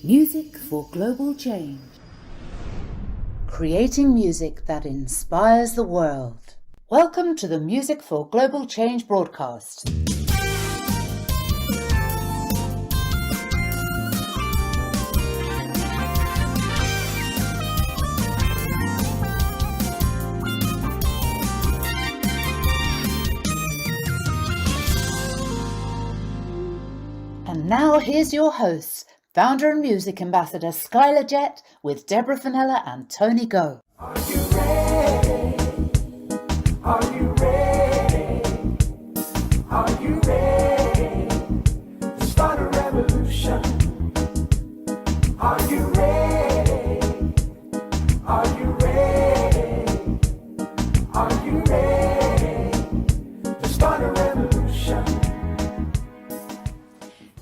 Music for global change. Creating music that inspires the world. Welcome to the Music for Global Change broadcast. And now here's your hosts, founder and music ambassador Skyler Jett with Deborah, Fennella and Tony Gough. Are you ready? Are you ready? Are you ready to start a revolution? Are you ready? Are you ready? Are you ready to start a revolution?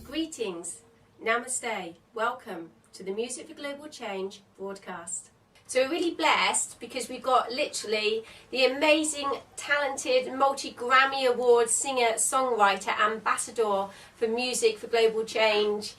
Greetings, namaste, welcome to the Music for Global Change broadcast. So we're really blessed because we've got literally the amazing, talented, multi-Grammy Award singer, songwriter, ambassador for Music for Global Change.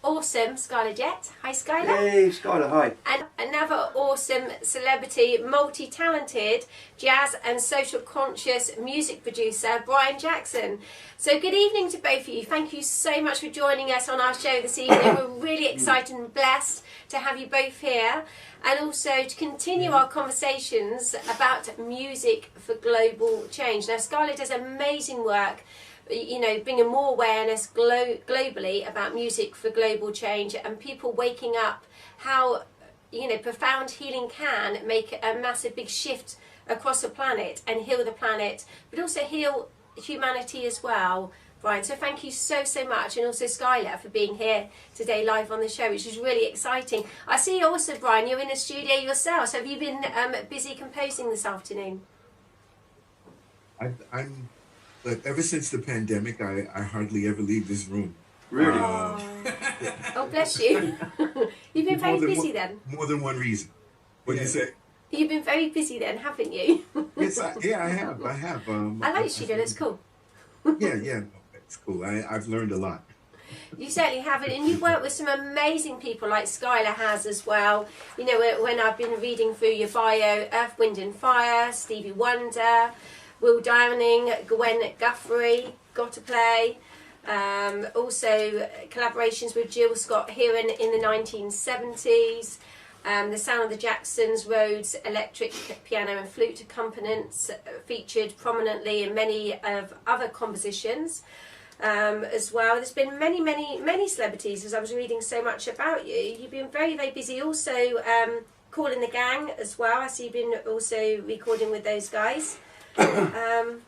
Awesome, Skyler Jett. Hi, Skyler. Hey, Skyler, hi. And another awesome celebrity, multi-talented, jazz and social conscious music producer, Bryant Jackson. So good evening to both of you. Thank you so much for joining us on our show this evening. We're really excited and blessed to have you both here, and also to continue our conversations about music for global change. Now, Skyler does amazing work, you know, bringing more awareness globally about music for global change and people waking up how, you know, profound healing can make a massive big shift across the planet and heal the planet, but also heal humanity as well, Brian. So thank you so much, and also Skyler for being here today live on the show, which is really exciting. I see also, Brian, you're in the studio yourself. So have you been busy composing this afternoon? I'm But ever since the pandemic, I hardly ever leave this room. Really? Oh, bless you. You've been very busy then. More than one reason. What do you say? You've been very busy then, haven't you? Yes, I have. I like the studio, it's cool. Yeah, it's cool. I've learned a lot. You certainly have it, and you've worked with some amazing people like Skyler has as well. You know, when I've been reading through your bio, Earth, Wind and Fire, Stevie Wonder, Will Downing, Gwen Guthrie, Got to Play. Also collaborations with Gill Scott-Heron in the 1970s. The Sound of the Jacksons, Rhodes, electric piano and flute accompaniments featured prominently in many of other compositions as well. There's been many celebrities, as I was reading so much about you. You've been very busy also calling the gang as well. I see you've been also recording with those guys. And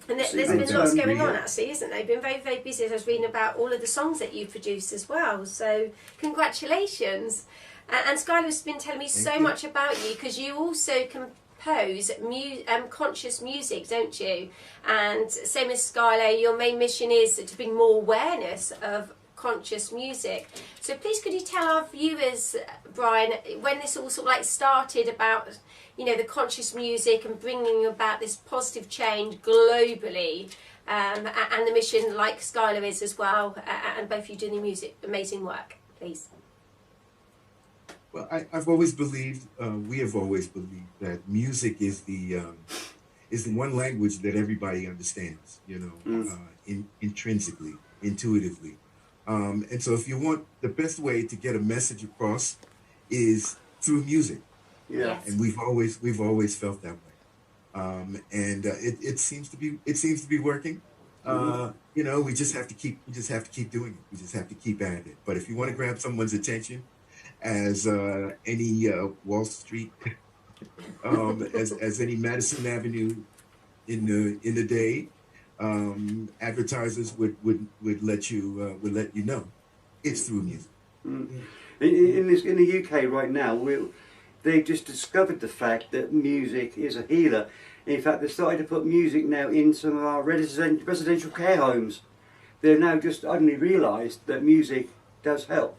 there's been lots going on, actually, isn't there? You've been very busy. As I was reading about all of the songs that you've produced as well. So congratulations. And Skyler's been telling me so much about you, because you also compose conscious music, don't you? And same as Skyler, your main mission is to bring more awareness of conscious music. So please could you tell our viewers, Brian, when this all sort of like started about, you know, the conscious music and bringing about this positive change globally, and the mission like Skyler is as well, and both of you doing the music, amazing work, please. Well, I've always believed, we have always believed that music is the one language that everybody understands, you know, intrinsically, intuitively. And so if you want, the best way to get a message across is through music. Yeah. Yes. And we've always felt that way. And it seems to be working. You know, we just have to keep doing it. We just have to keep at it. But if you want to grab someone's attention, as any Wall Street, as any Madison Avenue in the day, advertisers would let you know it's through music. In the UK right now, they've just discovered the fact that music is a healer. In fact, they're starting to put music now in some of our residential care homes. They've now just suddenly realised that music does help.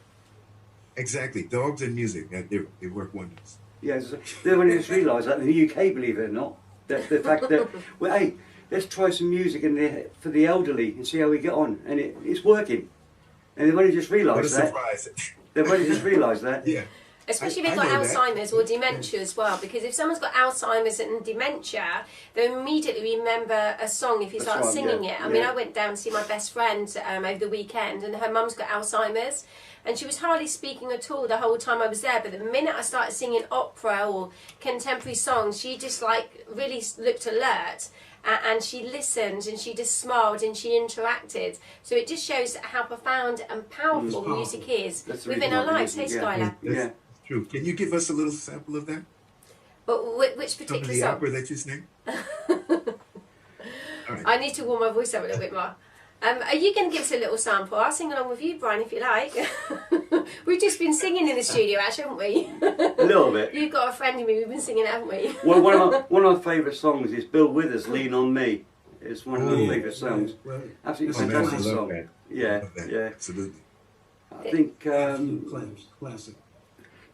Exactly, dogs and music, they work wonders. Yes, they've only just realised that in the UK, believe it or not. The fact that, well, hey, let's try some music for the elderly and see how we get on, and it's working. And they've only just What a realised that. surprise. They've only just realised that. Yeah. Especially if I they've got know that. Alzheimer's or dementia as well, because if someone's got Alzheimer's and dementia, they immediately remember a song if you That's start right, singing yeah, it. I mean, yeah. I went down to see my best friend over the weekend, and her mum's got Alzheimer's, and she was hardly speaking at all the whole time I was there. But the minute I started singing opera or contemporary songs, she just like really looked alert. And she listened and she just smiled and she interacted. So it just shows how profound and powerful music is That's the within reason our why lives. Hey, music, yeah. Skyler. Yeah. True. Can you give us a little sample of that? But which Some of particular the song? opera that you sing? All right. I need to warm my voice up a little bit more. Are you going to give us a little sample? I'll sing along with you, Brian, if you like. We've just been singing in the studio, actually, haven't we? A little bit. You've got a friend of me, we've been singing it, haven't we? One of my favourite songs is Bill Withers' "Lean on Me." It's one of my favourite songs. Well, Absolutely Oh, man, fantastic I love song. that. Yeah, I love that. yeah. Absolutely. I think classic.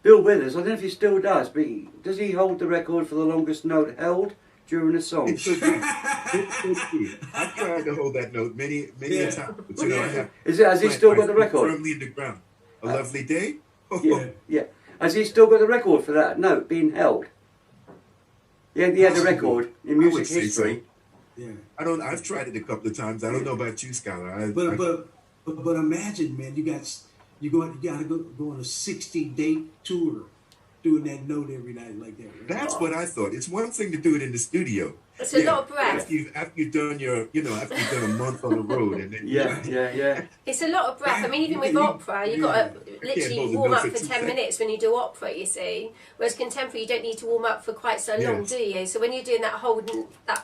Bill Withers, I don't know if he still does, but does he hold the record for the longest note held during a song? It should be. It should be. I've tried to hold that note many a time. But you know, I have. Has he still got the record? Firmly in the ground. A lovely day. Yeah, yeah. Has he still got the record for that note being held? Yeah, he had the record in I would music say so. history. Yeah. I've tried it a couple of times. I don't know about you, Skyler. But imagine, man, you got to go on a 60-day tour, doing that note every night like that. Right? That's what I thought. It's one thing to do it in the studio. It's a lot of breath. After you've done a month on the road, and then Yeah. It's a lot of breath. I mean, even with opera, you've got to literally hold the warm note up for for 2 10 seconds. minutes when you do opera, you see. Whereas contemporary, you don't need to warm up for quite so long, Yes. do you? So when you're doing that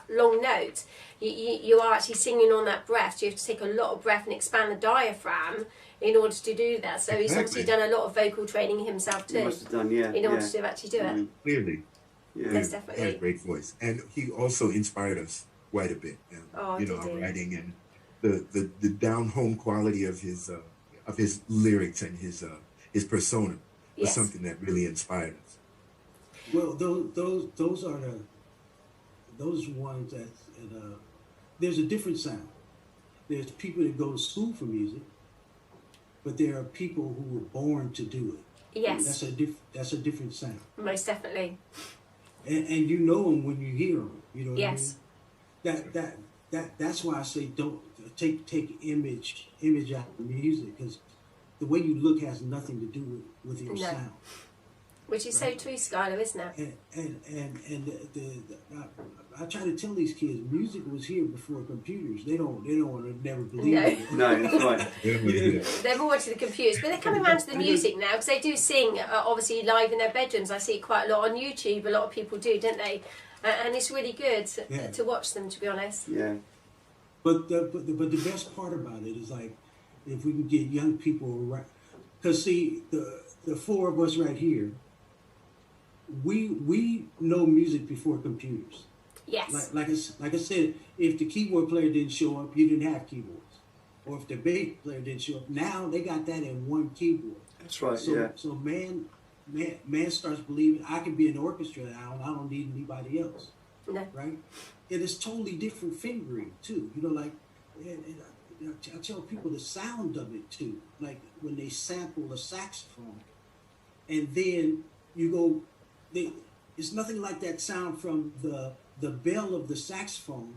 long note, you are actually singing on that breath. So you have to take a lot of breath and expand the diaphragm in order to do that. So he's obviously done a lot of vocal training himself He too, must have done, yeah. in order yeah. to actually do it. clearly, Yeah. Yes, he has a definitely. great voice, and he also inspired us quite a bit. Oh, You did know, he? our writing and the down home quality of his lyrics and his persona was Yes. something that really inspired us. Well, those are those ones that there's a different sound. There's people that go to school for music, but there are people who were born to do it. Yes, That's a different sound, most definitely. and you know them when you hear them. You know what Yes. I mean? That's why I say don't take image out of music, because the way you look has nothing to do with your No. sound. Which is so true, Skyler, isn't it? And I try to tell these kids, music was here before computers. They don't want to never believe No. it. No, that's right. They're more into the computers, but they're coming around to the music now because they do sing, obviously live in their bedrooms. I see it quite a lot on YouTube. A lot of people do, don't they? And it's really good Yeah. to watch them, to be honest. Yeah. But the best part about it is, like, if we can get young people around, because see, the four of us right here, we know music before computers. Yes. Like I said, if the keyboard player didn't show up, you didn't have keyboards. Or if the bass player didn't show up, now they got that in one keyboard. That's right, So yeah. so man starts believing I can be an orchestra now. I don't need anybody else, No. right? It is totally different fingering too. You know, like I tell people the sound of it too. Like when they sample a saxophone, and then you go, it's nothing like that sound from the bell of the saxophone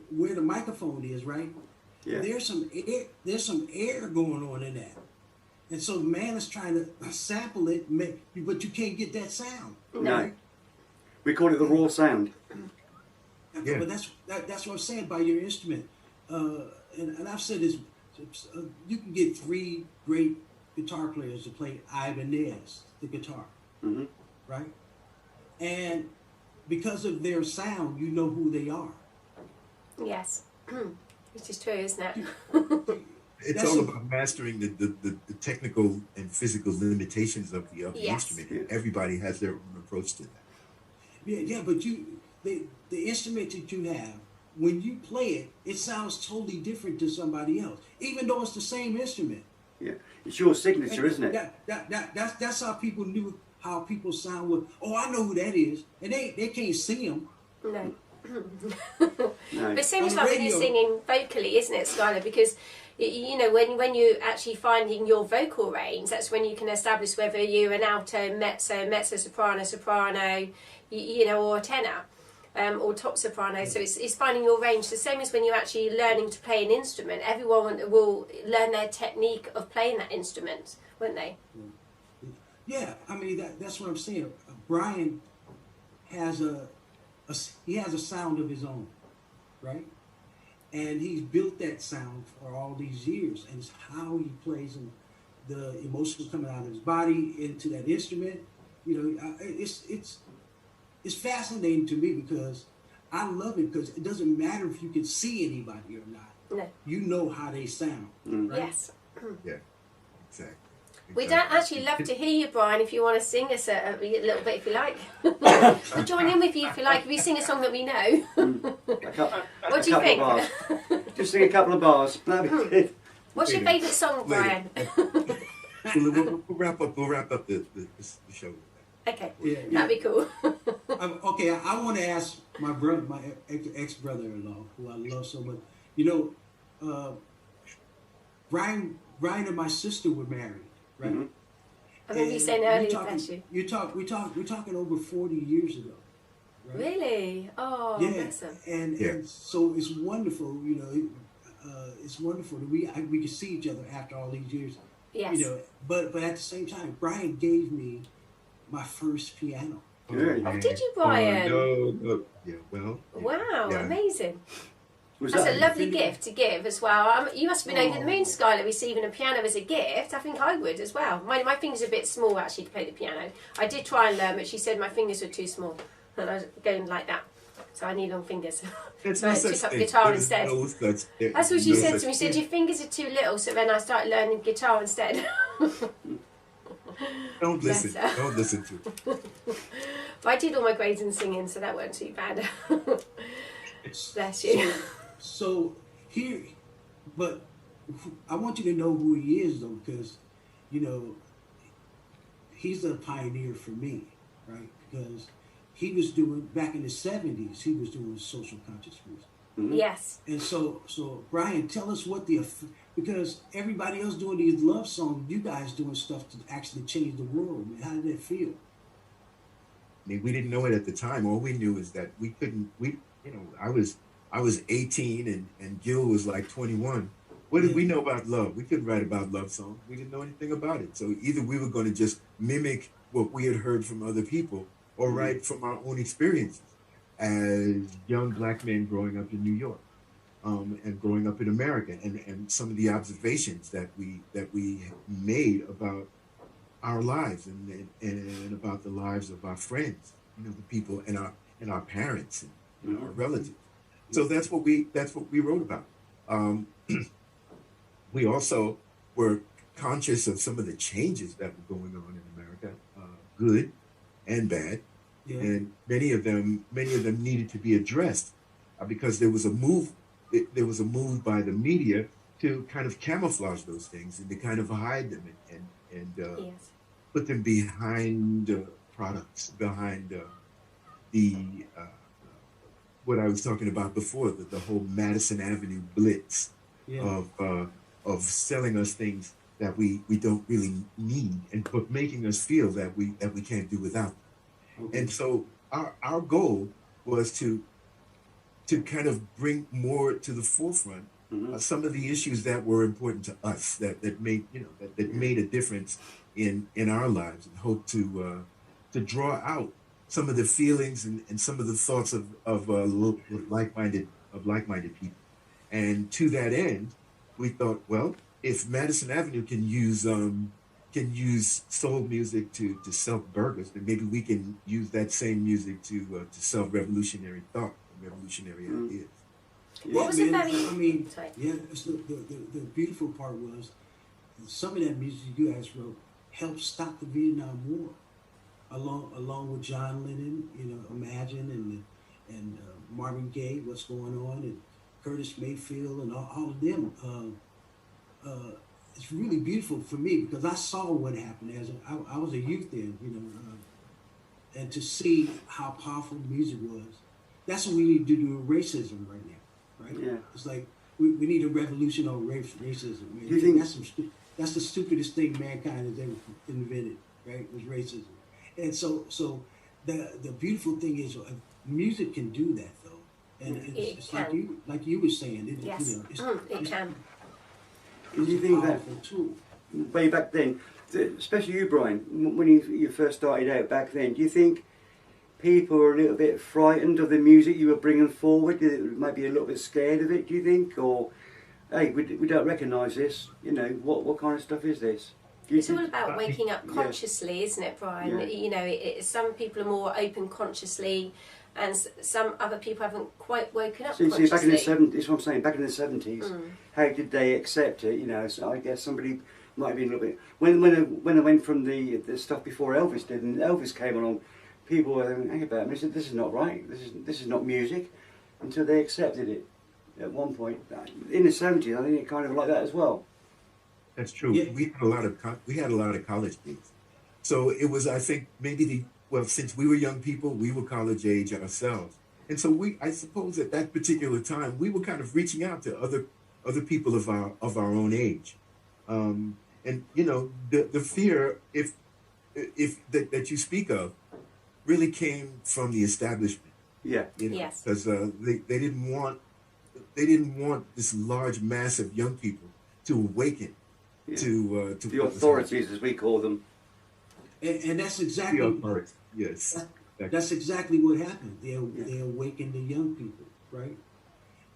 where the microphone is, right? Yeah. There's some air going on in that. And so the man is trying to sample it, but you can't get that sound. No. Right? We call it the raw sound. Yeah. But that's what I'm saying by your instrument. And I've said this, you can get three great guitar players to play Ibanez, the guitar, Hmm. right? And because of their sound, you know who they are. Yes. Which is true, isn't it? It's That's all a- about mastering the technical and physical limitations of the Yes. instrument. And everybody has their own approach to that. Yeah, but the instrument that you have, when you play it, it sounds totally different to somebody else, even though it's the same instrument. Yeah. It's your signature, isn't it? That's how people knew how people sound with. Oh, I know who that is, and they can't see him. No. No. But same On as the like when you're radio- singing vocally, isn't it, Skylar? Because You know, when you're actually finding your vocal range, that's when you can establish whether you're an alto, mezzo, soprano, you know, or a tenor. Or top soprano, so it's finding your range. The same as when you're actually learning to play an instrument. Everyone will learn their technique of playing that instrument, won't they? Yeah, I mean that's what I'm saying. Bryant has he has a sound of his own, right? And he's built that sound for all these years, and it's how he plays and the emotions coming out of his body into that instrument. You know, it's fascinating to me because I love it because it doesn't matter if you can see anybody or not. No. You know how they sound, right? Yes. Yeah, exactly. We'd actually love to hear you, Brian, if you want to sing us a little bit, if you like. We'll join in with you if you like. If you sing a song that we know. What do you think? Just sing a couple of bars. That'd be good. What's your favourite song, Brian? We'll wrap up the show. Okay, Yeah. that'd be cool. Okay, I want to ask my brother, my ex-brother-in-law, who I love so much. You know, Brian and my sister were married, right? Mm-hmm. I remember you saying earlier, bless you. We're talking over 40 years ago. Right? Really? Oh, Yeah, bless them. and so it's wonderful, you know. It's wonderful that we can see each other after all these years. Yes. You know, but at the same time, Brian gave me my first piano. Good. Oh, did you, Brian? No. Yeah, well. Wow, yeah. amazing. Was That's that a lovely gift to give as well. You must have been over the moon, Oh. Skyler, receiving a piano as a gift. I think I would as well. My fingers are a bit small actually to play the piano. I did try and learn, but she said my fingers were too small, and I was going like that. So I need long fingers. There's So no I such took up thing. guitar There's instead. no such- there- That's what she no said such to me. She said thing. your fingers are too little. So then I started learning guitar instead. Don't Bless listen. her. Don't listen to it. But I did all my grades in singing, so that wasn't too bad. Bless you. So here, but I want you to know who he is, though, because, you know, he's a pioneer for me, right? Because he was doing, back in the 70s, he was doing social conscious music. Yes. And so Brian, tell us what because everybody else doing these love songs, you guys doing stuff to actually change the world, man. How did that feel? I mean, we didn't know it at the time. All we knew is that I was 18 and Gill was like 21. What did we know about love? We couldn't write about love songs. We didn't know anything about it. So either we were going to just mimic what we had heard from other people or write from our own experiences as young black men growing up in New York, and growing up in America, and some of the observations that we made about our lives and about the lives of our friends, you know, the people and our parents and our relatives. So that's what we wrote about. We also were conscious of some of the changes that were going on in America, good and bad. Yeah. And many of them needed to be addressed because there was a move by the media to kind of camouflage those things and to kind of hide them and Yes. put them behind products, behind the what I was talking about before, the whole Madison Avenue blitz Yeah. of selling us things that we don't really need, but making us feel that we can't do without them. And so our goal was to kind of bring more to the forefront some of the issues that were important to us, that made made a difference in our lives, and hope to draw out some of the feelings and some of the thoughts of like-minded people. And to that end, we thought, well, if Madison Avenue can use soul music to sell burgers, then maybe we can use that same music to sell revolutionary thought and revolutionary ideas. What was it Man, very... I mean, Sorry. yeah, it's the beautiful part was some of that music you guys wrote helped stop the Vietnam War, along with John Lennon, you know, Imagine, and Marvin Gaye, What's Going On, and Curtis Mayfield, and all of them. It's really beautiful for me because I saw what happened I was a youth then, you know, and to see how powerful music was. That's what we need to do with racism right now, right? Yeah. It's like we need a revolution on racism. Man. Do you think That's the stupidest thing mankind has ever invented, right? Was racism. And so the beautiful thing is music can do that though, and it's like you were saying. Yes, you know, it can. Do you think that tool. way back then, especially you, Brian, when you first started out back then, do you think people were a little bit frightened of the music you were bringing forward? Maybe a little bit scared of it, do you think? Or, hey, we don't recognise this, you know, what kind of stuff is this? It's all about waking up consciously, isn't it, Brian? Yeah. You know, some people are more open consciously, and some other people haven't quite woken up consciously. See, back in the 70s, that's what I'm saying, back in the 70s, how did they accept it? You know, so I guess somebody might have been a little bit... When I went from the stuff before Elvis did, and Elvis came along, people were thinking, hang about it, this is not right, this is not music, until they accepted it at one point. In the 70s, I think it kind of like that as well. That's true. Yeah. We had a lot of college kids, so it was, I think, maybe since we were young people, we were college age ourselves, and so I suppose at that particular time we were kind of reaching out to other people of our own age, and you know, the fear if that you speak of really came from the establishment. Yeah. You know, Yes. because they didn't want this large mass of young people to awaken. Yeah. To The authorities, as we call them. And that's the exactly authorities. Yes, that's exactly what happened. They awakened the young people, right?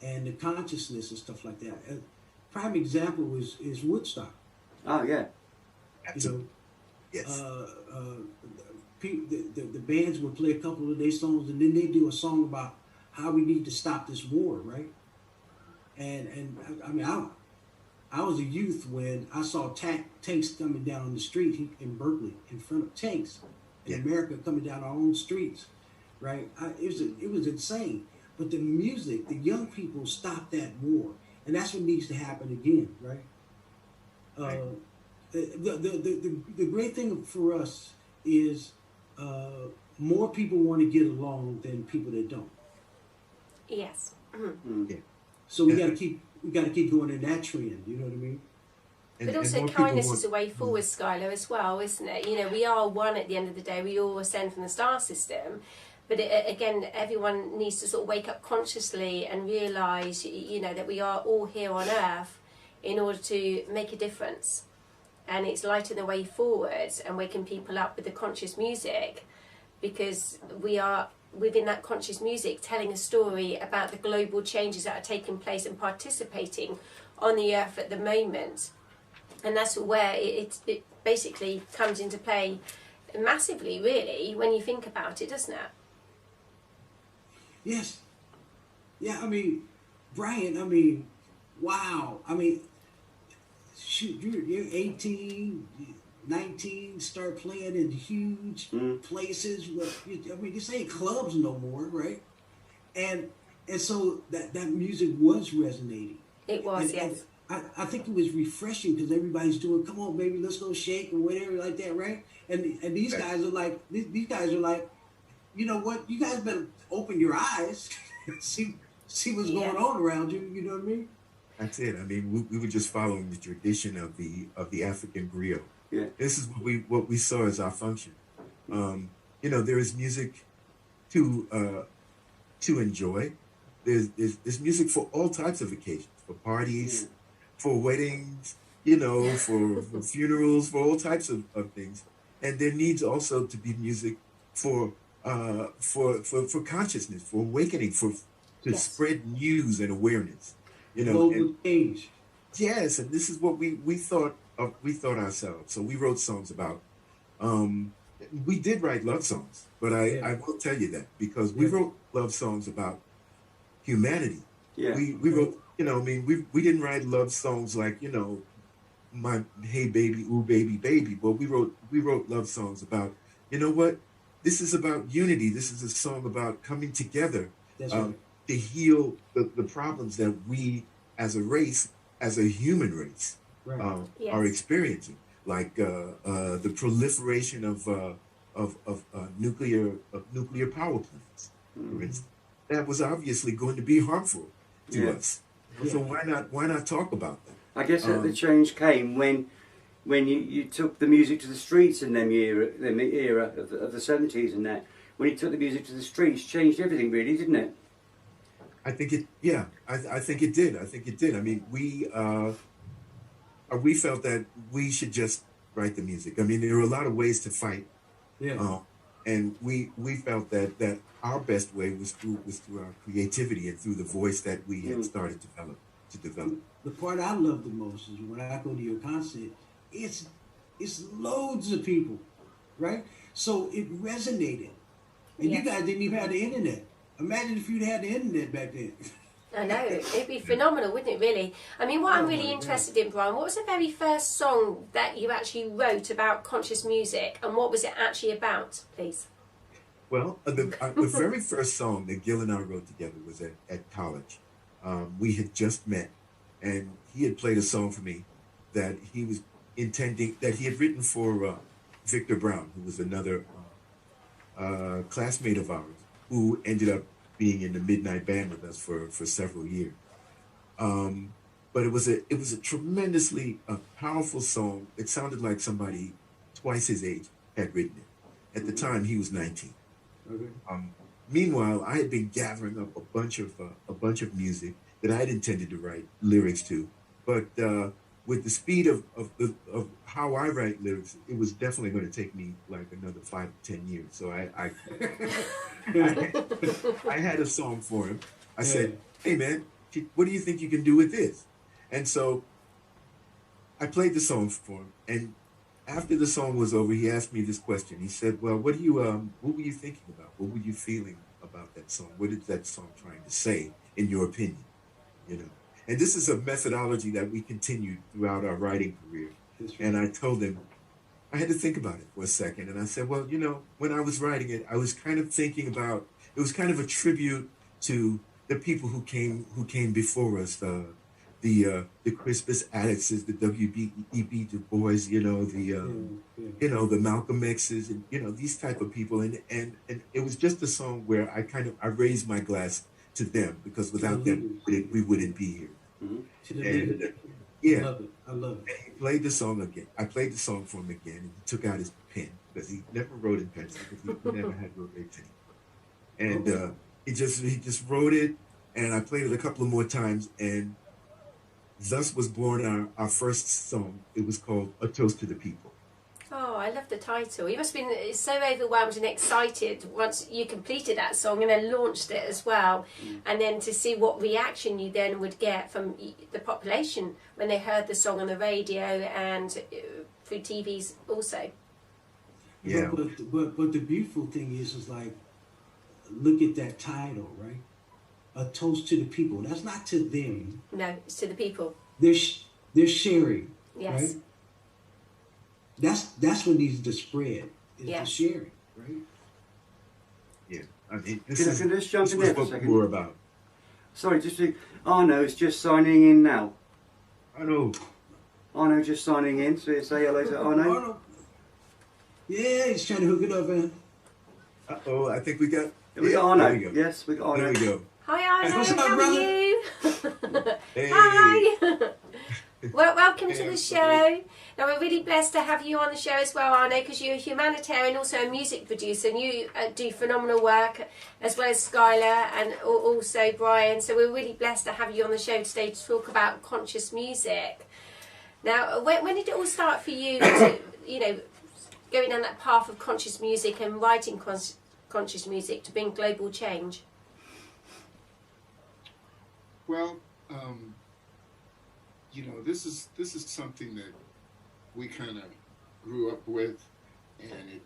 And the consciousness and stuff like that. A prime example is Woodstock. Oh yeah. absolutely. You know, Yes. the bands would play a couple of their songs, and then they do a song about how we need to stop this war, right? And I mean, I was a youth when I saw tanks coming down the street in Berkeley, in front of tanks in America coming down our own streets, right? It was insane. But the music, the young people stopped that war, and that's what needs to happen again, right? The great thing for us is more people want to get along than people that don't. Yes. Yeah. So we got to keep going in that trend. You know what I mean? But also more people kindness want- is a way forward, Skyler, as well, isn't it? You know, we are one at the end of the day. We all ascend from the star system. But again, everyone needs to sort of wake up consciously and realise, you know, that we are all here on Earth in order to make a difference. And it's lighting the way forward and waking people up with the conscious music, because we are within that conscious music telling a story about the global changes that are taking place and participating on the Earth at the moment. And that's where it basically comes into play massively, really, when you think about it, doesn't it? Yes. Yeah, I mean, Bryant, I mean, wow. I mean, shoot, you're 18, 19, start playing in huge places. I mean, this ain't clubs no more, right? And so that music was resonating. It was, And yes. I think it was refreshing because everybody's doing, come on, baby, let's go shake or whatever like that, right? And these guys are like, you know what? You guys better open your eyes, see what's going on around you. You know what I mean? That's it. I mean, we were just following the tradition of the African griot. Yeah. This is what we saw as our function. You know, there is music to enjoy. There's music for all types of occasions, for parties, for weddings, you know, for funerals, for all types of things. And there needs also to be music for consciousness, for awakening, to spread news and awareness. You know, Global change. yes, and this is what we thought ourselves. So we wrote songs about. We did write love songs, but I will tell you that because we wrote love songs about humanity. Yeah. We wrote, you know, I mean, we didn't write love songs like, you know, my hey baby, ooh baby, baby. But we wrote love songs about, you know what? This is about unity. This is a song about coming together to heal the problems that we as a race, as a human race, are experiencing, like the proliferation of nuclear power plants, for instance. That was obviously going to be harmful to us. So why not talk about that? I guess that the change came when you took the music to the streets in them era of the 70s and that. When you took the music to the streets, changed everything really, didn't it? I think it. Yeah, I think it did. I think it did. I mean, we felt that we should just write the music. I mean, there were a lot of ways to fight. Yeah. And we felt that our best way was through our creativity and through the voice that we had started to develop. The part I love the most is when I go to your concert, it's loads of people, right? So it resonated. And you guys didn't even have the internet. Imagine if you'd had the internet back then. I know, it'd be phenomenal, wouldn't it, really? I mean, what I'm really interested in, Brian, what was the very first song that you actually wrote about conscious music, and what was it actually about, please? Well, the very first song that Gill and I wrote together was at college. We had just met, and he had played a song for me that he was intending, that he had written for Victor Brown, who was another classmate of ours, who ended up being in the Midnight Band with us for several years. But it was a tremendously powerful song. It sounded like somebody twice his age had written it. At the time, he was 19. Okay. Meanwhile, I had been gathering up a bunch of music that I had intended to write lyrics to, but with the speed of how I write lyrics, it was definitely going to take me like another 5 to 10 years. So I had a song for him. I said, "Hey man, what do you think you can do with this?" And so I played the song for him. And after the song was over, he asked me this question. He said, "Well, what were you thinking about? What were you feeling about that song? What is that song trying to say, in your opinion?" You know. And this is a methodology that we continued throughout our writing career. And I told him, I had to think about it for a second. And I said, well, you know, when I was writing it, I was kind of thinking about, it was kind of a tribute to the people who came before us, the Crispus Attucks, the W.E.B. Du Bois, you know, you know, the Malcolm X's, and, you know, these type of people. And it was just a song where I raised my glass to them, because without them, we wouldn't be here. Mm-hmm. And, I love it. And he played the song again. I played the song for him again, and he took out his pen, because he never wrote in pencil, because he never had wrote a pen. And he just wrote it, and I played it a couple of more times, and thus was born our first song. It was called "A Toast to the People." Oh, I love the title. You must have been so overwhelmed and excited once you completed that song and then launched it as well. And then to see what reaction you then would get from the population when they heard the song on the radio and through TVs also. Yeah. But the beautiful thing is like, look at that title, right? A toast to the people. That's not to them. No, it's to the people. They're sharing. Yes. Right? That's what needs to spread, is Yes. the sharing, right? Yeah. I mean, Can I just jump in there for a second? What we're about. Sorry, Arno's just signing in now. Arno just signing in, so say hello to Arno. Yeah, he's trying to hook it up, man. Uh-oh, I think we got Arno. There we go. Yes, we got Arno. There we go. Hi Arno, What's up, how are brother? you? Hey. Hi. Well, welcome to the show. Now, we're really blessed to have you on the show as well, Arno, because you're a humanitarian, also a music producer, and you do phenomenal work, as well as Skyler and also Bryant. So we're really blessed to have you on the show today to talk about conscious music. Now, when did it all start for you to, you know, going down that path of conscious music and writing conscious music to bring global change? Well, you know, this is something that we kind of grew up with, and it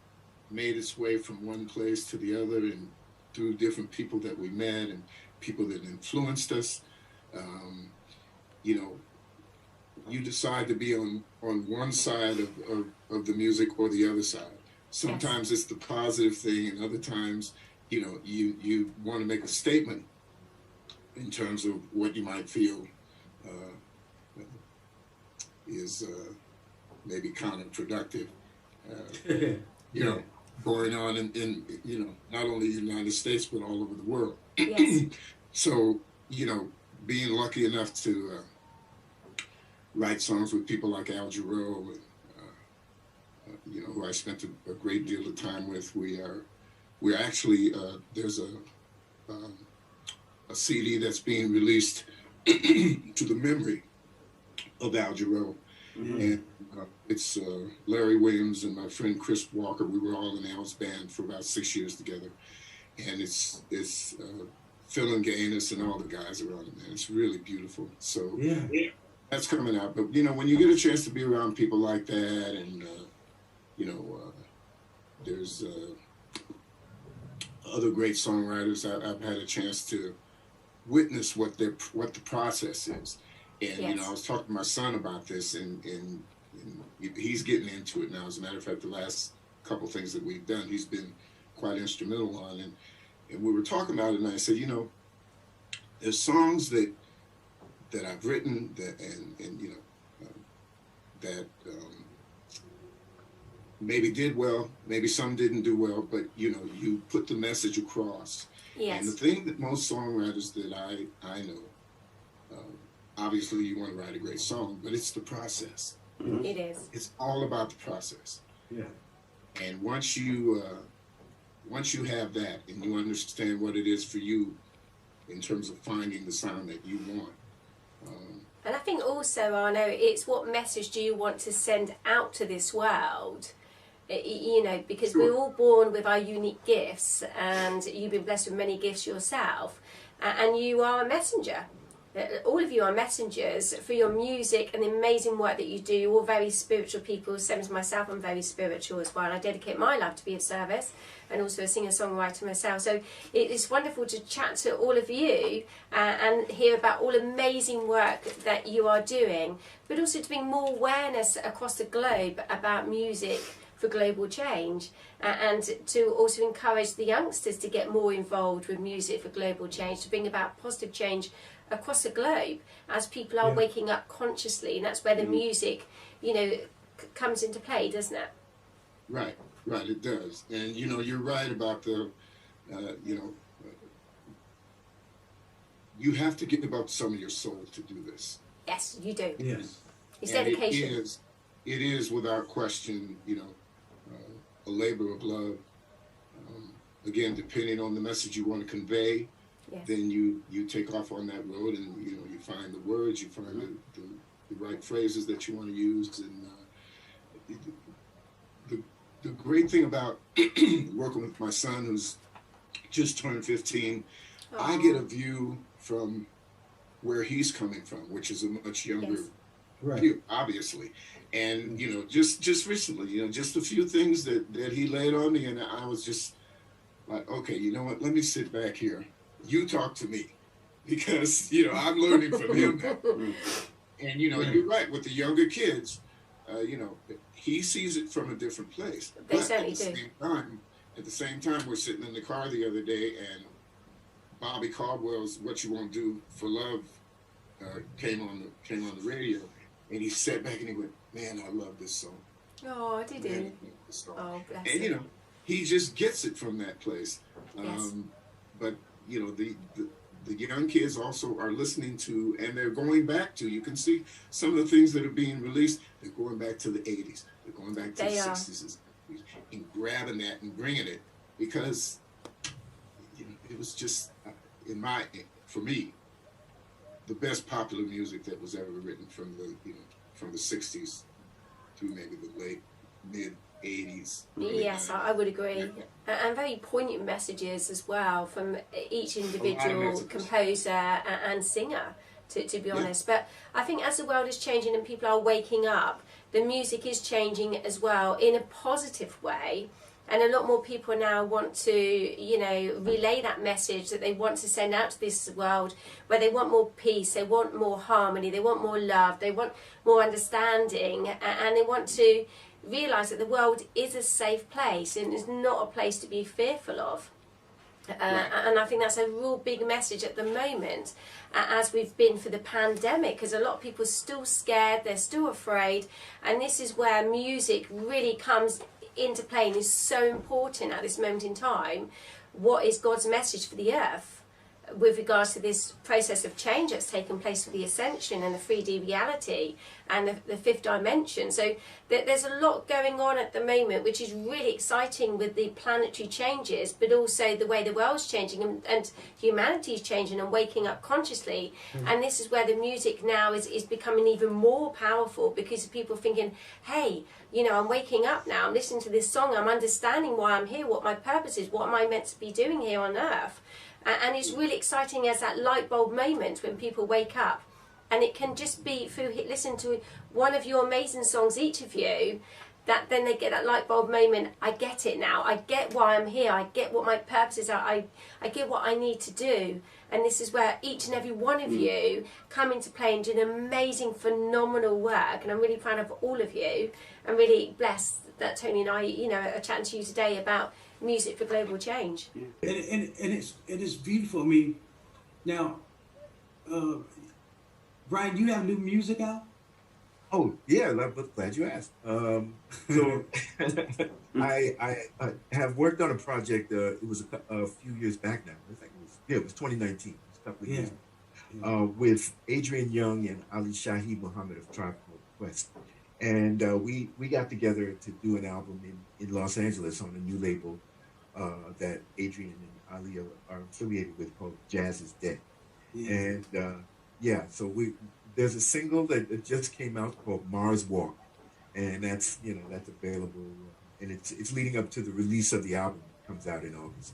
made its way from one place to the other, and through different people that we met and people that influenced us. You know, you decide to be on one side of the music or the other side. Sometimes it's the positive thing, and other times, you know, you want to make a statement in terms of what you might feel is maybe counterproductive, you know, going on in, you know, not only the United States, but all over the world. Yes. So, you know, being lucky enough to write songs with people like Al Jarreau, and, you know, who I spent a great deal of time with. We're actually, there's a CD that's being released to the memory of Al Jarreau. And it's Larry Williams and my friend Chris Walker. We were all in Al's band for about 6 years together. And it's Phil and Gaines and all the guys around it, man. It's really beautiful. So yeah, that's coming out. But, you know, when you get a chance to be around people like that, and, you know, there's other great songwriters. I've had a chance to witness what the process is. And, you know, I was talking to my son about this, and he's getting into it now. As a matter of fact, the last couple things that we've done, he's been quite instrumental on. And we were talking about it, and I said, you know, there's songs that I've written that, and you know, that maybe did well, maybe some didn't do well, but, you know, you put the message across. Yes. And the thing that most songwriters that I know, obviously you want to write a great song, but it's the process. Mm-hmm. It is. It's all about the process. Yeah. And once you have that and you understand what it is for you in terms of finding the sound that you want. And I think also, Arno, it's what message do you want to send out to this world? You know, because we're all born with our unique gifts, and you've been blessed with many gifts yourself, and you are a messenger. All of you are messengers for your music and the amazing work that you do. You're all very spiritual people. Same as myself, I'm very spiritual as well. And I dedicate my life to be of service, and also a singer-songwriter myself. So it's wonderful to chat to all of you and hear about all amazing work that you are doing, but also to bring more awareness across the globe about music for global change, and to also encourage the youngsters to get more involved with music for global change, to bring about positive change across the globe as people are waking up consciously. And that's where the music, you know, comes into play, doesn't it? Right, it does. And, you know, you're right about the, you know, you have to give up some of your soul to do this. Yes, you do. Yes. It's dedication. It is without question, you know, a labor of love. Again, depending on the message you want to convey, then you take off on that road, and, you know, you find the words, you find the right phrases that you want to use. And the great thing about working with my son, who's just turned 15, I get a view from where he's coming from, which is a much younger view, obviously. And, you know, just recently, you know, just a few things that he laid on me, and I was just like, okay, you know what, let me sit back here. You talk to me, because, you know, I'm learning from him now. And, you know, you're right, with the younger kids, you know, he sees it from a different place. They certainly do. At the same time, we're sitting in the car the other day, and Bobby Caldwell's "What You Won't Do for Love" came on the radio, and he sat back and he went, "Man, I love this song." Oh, did he? Oh, bless him. And, you know, he just gets it from that place. Yes. But, you know, the young kids also are listening to, and they're going back to, you can see some of the things that are being released, they're going back to the 80s, they're going back to the 60s, and grabbing that and bringing it, because, you know, it was just, for me, the best popular music that was ever written from the 60s through maybe the mid 80s. Yes, I would agree. And very poignant messages as well from each individual composer and singer, to be honest. But I think as the world is changing and people are waking up, the music is changing as well in a positive way. And a lot more people now want to, you know, relay that message that they want to send out to this world, where they want more peace, they want more harmony, they want more love, they want more understanding, and they want to realise that the world is a safe place and is not a place to be fearful of. And I think that's a real big message at the moment, as we've been for the pandemic, because a lot of people are still scared, they're still afraid, and this is where music really comes into play and is so important at this moment in time. What is God's message for the earth? with regards to this process of change that's taken place with the ascension and the 3D reality and the fifth dimension. So there's a lot going on at the moment, which is really exciting with the planetary changes, but also the way the world's changing and humanity's changing and waking up consciously. And this is where the music now is becoming even more powerful, because people are thinking, hey, you know, I'm waking up now, I'm listening to this song, I'm understanding why I'm here, what my purpose is, what am I meant to be doing here on earth. And it's really exciting as that light bulb moment when people wake up. And it can just be through listening to one of your amazing songs, each of you, that then they get that light bulb moment. I get it now. I get why I'm here. I get what my purpose is. I get what I need to do. And this is where each and every one of you come into play and do an amazing, phenomenal work. And I'm really proud of all of you. I'm really blessed that Tony and I, you know, are chatting to you today about music for global change. And it's beautiful. I mean, now, Brian, do you have new music out? Oh yeah, but glad you asked. So I have worked on a project. It was a few years back now. I think it was 2019. It was a couple of years. With Adrian Young and Ali Shahi Muhammad of Tribe Called Quest, and we got together to do an album in Los Angeles on a new label that Adrian and Ali are affiliated with, called Jazz Is Dead. And so there's a single that just came out called Mars Walk, and that's available, and it's leading up to the release of the album. It comes out in August.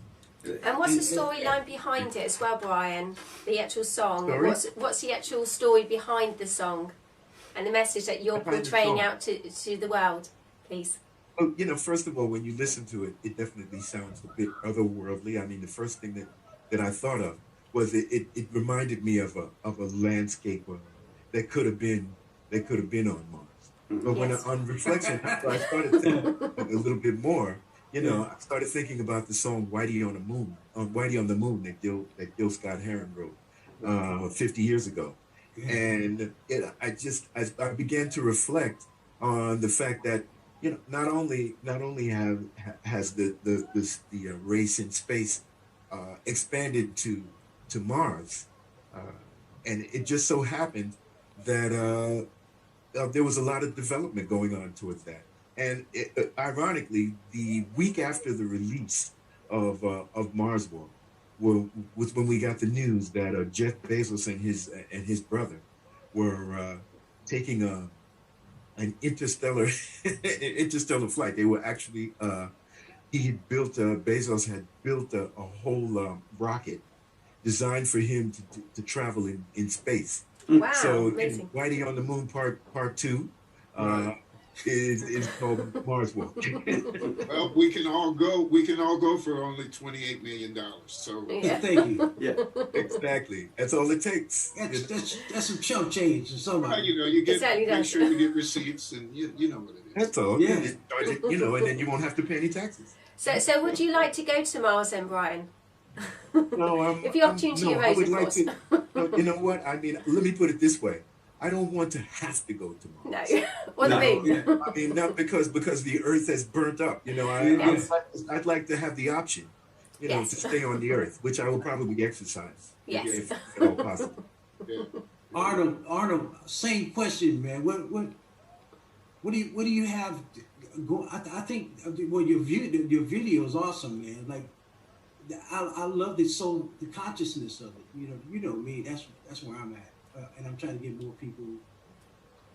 And what's the storyline behind it as well, Brian? The actual song. Sorry? What's the actual story behind the song, and the message that you're portraying out to the world, please? Well, you know, first of all, when you listen to it, it definitely sounds a bit otherworldly. I mean, the first thing that I thought of was it reminded me of a landscape that could have been on Mars. But when on reflection, after I started thinking a little bit more, you know, I started thinking about the song "Whitey on the Moon," that Gill Scott-Heron wrote 50 years ago, and I began to reflect on the fact that, you know, not only has the race in space expanded to Mars, and it just so happened that there was a lot of development going on towards that. And ironically, the week after the release of Mars Walk was when we got the news that Jeff Bezos and his brother were taking an interstellar flight. They were actually Bezos had built a whole rocket designed for him to travel in space. Wow, so amazing. Whitey on the Moon part 2 is called Mars Walk. Well, we can all go for only $28 million. So Thank you. Yeah. Exactly. That's all it takes. That's some chump change for somebody. you know, you get Exactly make that. sure you get receipts, and you know what it is. That's all. Yeah. You know, and then you won't have to pay any taxes. So would you like to go to Mars then, Brian? No, If the opportunity I arose, would of like course. to. You know what? I mean, let me put it this way. I don't want to have to go to Mars. No. What do you mean? I mean, not because the Earth has burnt up. You know, Yes. I'd like to have the option, you know, Yes. to stay on the Earth, which I will probably exercise. Yes. If at all possible. Yeah. Arno, same question, man. What do you have? I think your video is awesome, man. Like, I love the consciousness of it. You know me. That's where I'm at, and I'm trying to get more people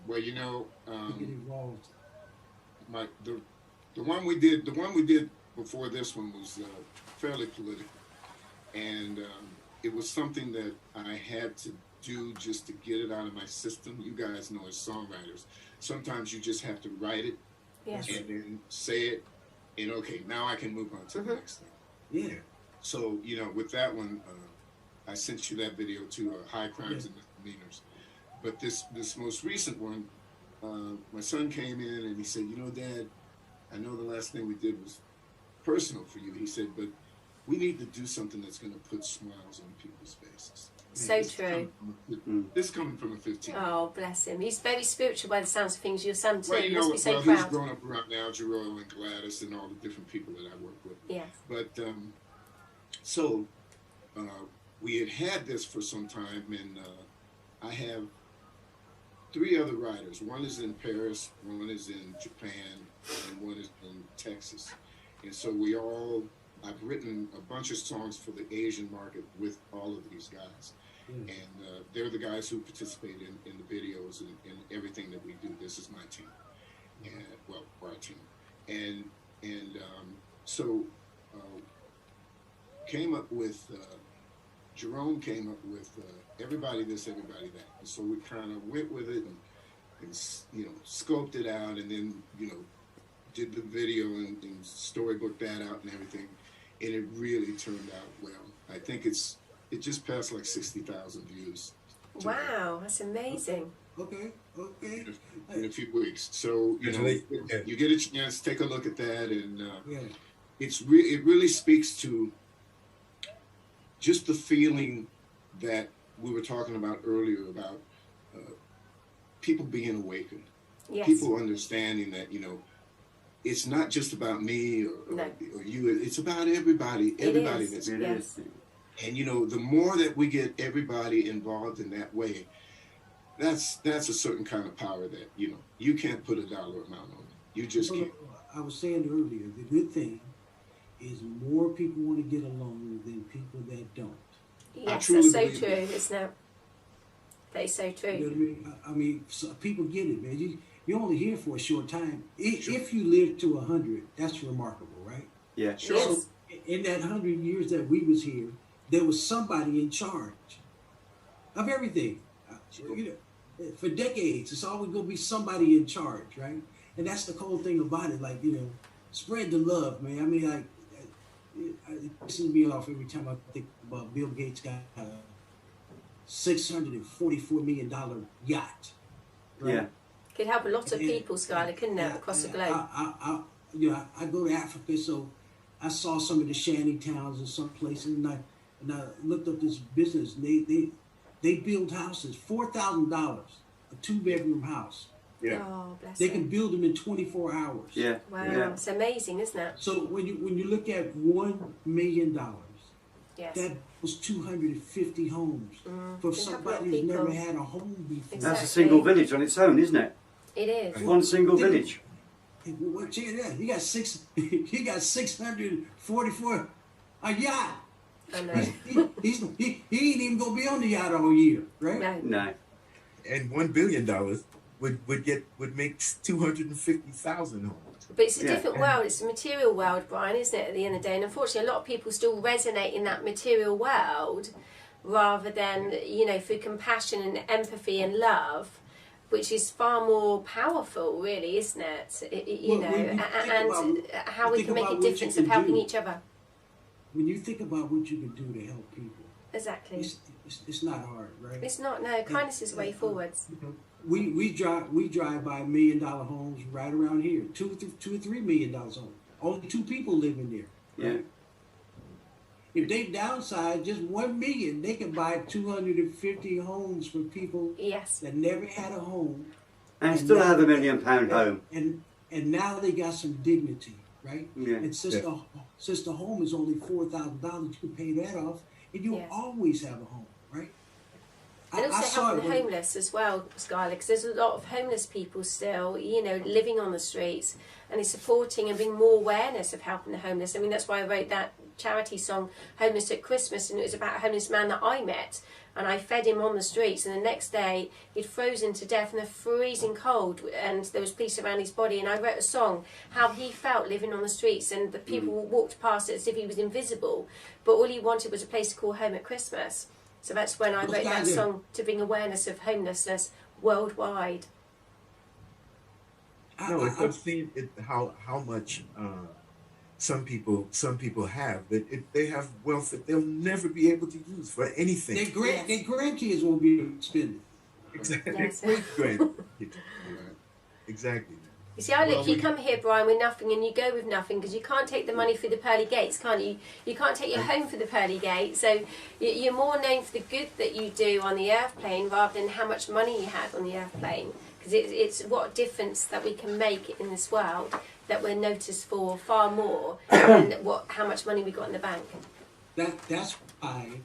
Well, you know, to get involved. the one we did before this one was fairly political, and it was something that I had to do just to get it out of my system. You guys know, as songwriters, sometimes you just have to write it Yes. and then say it, and okay, now I can move on to the next thing. Yeah. So, you know, with that one, I sent you that video too, High Crimes and Misdemeanors. But this most recent one, my son came in and he said, you know, Dad, I know the last thing we did was personal for you. He said, but we need to do something that's going to put smiles on people's faces. So true. This coming from a 15. Oh, bless him. He's very spiritual by the sounds of things. Your son too. Well, You you must know, be so he's proud. grown up around Algero and Gladys and all the different people that I work with. Yes. But so we had this for some time, and I have 3 other writers. One is in Paris, one is in Japan, and one is in Texas. And so I've written a bunch of songs for the Asian market with all of these guys. And they're the guys who participate in the videos and everything that we do. This is my team, and well, our team. And so came up with, Jerome came up with everybody this, everybody that. And so we kind of went with it and you know, scoped it out, and then, you know, did the video and storybooked that out and everything. And it really turned out well. I think it just passed like 60,000 views. Wow, that's amazing. Okay. In a few weeks. So, you know, you get a chance, take a look at that, and it really speaks to just the feeling that we were talking about earlier about people being awakened. Yes. People understanding that, you know, it's not just about me or you, it's about everybody. Everybody that's It is. And, you know, the more that we get everybody involved in that way, that's a certain kind of power that, you know, you can't put a dollar amount on it. You just can't. I was saying earlier, the good thing is more people want to get along than people that don't. Yes, that's so true, isn't it? That is so true. You know what I mean? I mean, so people get it, man. You're only here for a short time. If you live to 100, that's remarkable, right? Yeah. Sure. Yes. So in that 100 years that we was here, there was somebody in charge of everything. You know, for decades, it's always going to be somebody in charge, right? And that's the cool thing about it. Like, you know, spread the love, man. I mean, like, it pisses me off every time I think about Bill Gates got a $644 million yacht. Right? Yeah. Could help a lot of people, Skyler, couldn't it, across the globe? I go to Africa, so I saw some of the shanty towns and some places, and I looked up this business. And they build houses, $4,000, a 2-bedroom house. Yeah. Oh, bless They them. can build them in 24 hours. Yeah. Wow, Yeah. it's amazing, isn't it? So when you look at $1 million, Yes. that was 250 homes for Can help a lot somebody of who's never people. had a home before. Exactly. That's a single village on its own, isn't it? It is. One single village. Hey, what he got 644 a yacht. I know. He ain't even gonna be on the yacht all year, right? No. No. And $1 billion would make 250,000 homes. But it's a Yeah. different world. It's a material world, Brian, isn't it, at the end of the day? And unfortunately, a lot of people still resonate in that material world rather than, you know, through compassion and empathy and love, which is far more powerful, really, isn't it? You Well, know, when you and think about- how we think can make about a what you difference can of helping do. each other. When you think about what you can do to help people, Exactly. it's not hard, right? It's not, no, kindness is the way forwards. We drive by $1 million homes right around here, $2 or $3 million homes. Only 2 people live in there. Yeah. If they downsize just 1 million, they can buy 250 homes for people Yes. that never had a home, And still now- have a £1 million home. and now they got some dignity, right? Yeah. And since the home is only $4,000, you can pay that off, and you'll Yes. always have a home, right? And also saw helping it the when- homeless as well, Skyler, because there's a lot of homeless people still, you know, living on the streets, and it's supporting and bringing more awareness of helping the homeless. I mean, that's why I wrote that charity song, Homeless at Christmas, and it was about a homeless man that I met, and I fed him on the streets, and the next day he'd frozen to death in the freezing cold, and there was police around his body, and I wrote a song, how he felt living on the streets, and the people walked past it as if he was invisible, but all he wanted was a place to call home at Christmas. So that's when I wrote that song to bring awareness of homelessness worldwide. No, I've seen how much some people have that they have wealth that they'll never be able to use for anything. Their grandkids won't be able to spend it. Exactly. Yes. Exactly. You see, you come here, Brian, with nothing, and you go with nothing, because you can't take the money through the pearly gates, can't you? You can't take your home through the pearly gates. So you're more known for the good that you do on the earth plane rather than how much money you have on the earth plane. Because it's what difference that we can make in this world that we're noticed for far more than how much money we got in the bank. That's why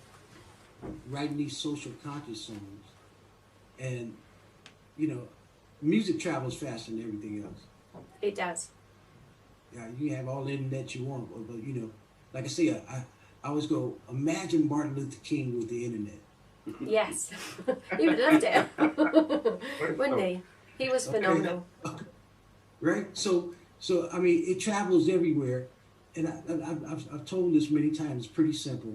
writing these social conscious songs, and you know, music travels faster than everything else. It does. Yeah, you have all the internet you want, but you know, like I say, I always go, imagine Martin Luther King with the internet. Yes. He would have loved it. Wouldn't he? He was phenomenal. Okay. Right? So I mean, it travels everywhere. And I've told this many times, it's pretty simple.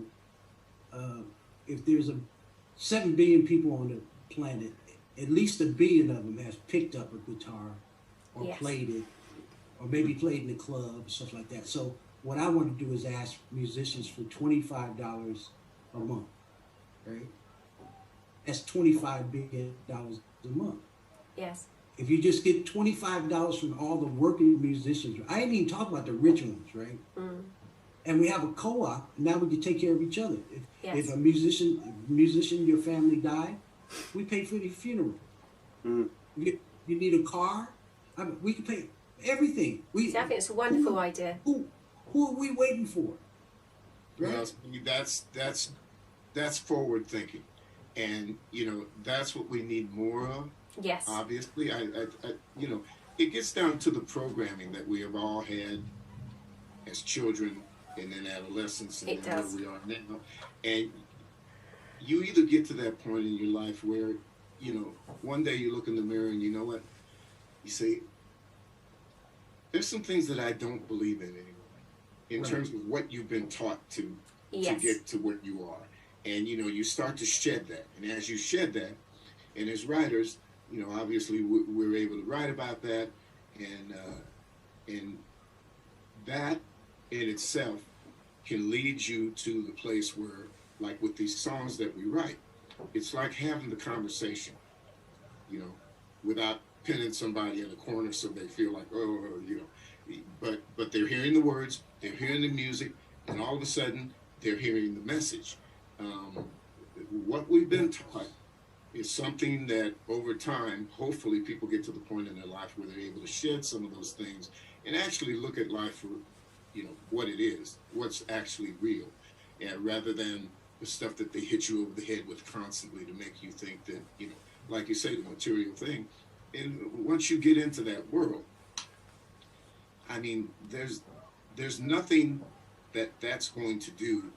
If there's 7 billion people on the planet, at least 1 billion of them has picked up a guitar or Yes. played it, or maybe played in the club, stuff like that. So what I want to do is ask musicians for $25 a month, right? That's $25 billion a month. Yes. If you just get $25 from all the working musicians, I ain't even talking about the rich ones, right? Mm. And we have a co-op, and now we can take care of each other. Yes. If a musician, your family died, we pay for the funeral. Mm. You need a car, I mean, we can pay everything. See, I think it's a wonderful idea. Who are we waiting for? Right? Well, that's forward thinking, and you know that's what we need more of. Yes. Obviously, I you know, it gets down to the programming that we have all had as children and then adolescence, and It then does. where we are now. And you either get to that point in your life where, you know, one day you look in the mirror and you know what, you say, there's some things that I don't believe in anymore, in Right. terms of what you've been taught to Yes. get to what you are. And, you know, you start to shed that. And as you shed that, and as writers, you know, obviously we're able to write about that, and that in itself can lead you to the place where, like with these songs that we write, it's like having the conversation, you know, without pinning somebody in a corner so they feel like, oh, you know, but they're hearing the words, they're hearing the music, and all of a sudden they're hearing the message. What we've been taught is something that over time, hopefully people get to the point in their life where they're able to shed some of those things and actually look at life for, you know, what it is, what's actually real, and rather than the stuff that they hit you over the head with constantly to make you think that, you know, like you say, the material thing. And once you get into that world, I mean, there's nothing that's going to do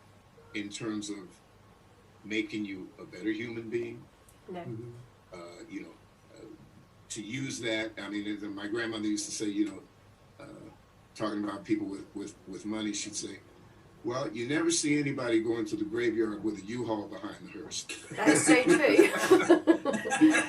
in terms of making you a better human being. No. You know, to use that, I mean, as my grandmother used to say, you know, talking about people with money, she'd say, well, you never see anybody going to the graveyard with a U-Haul behind the hearse. That is so true.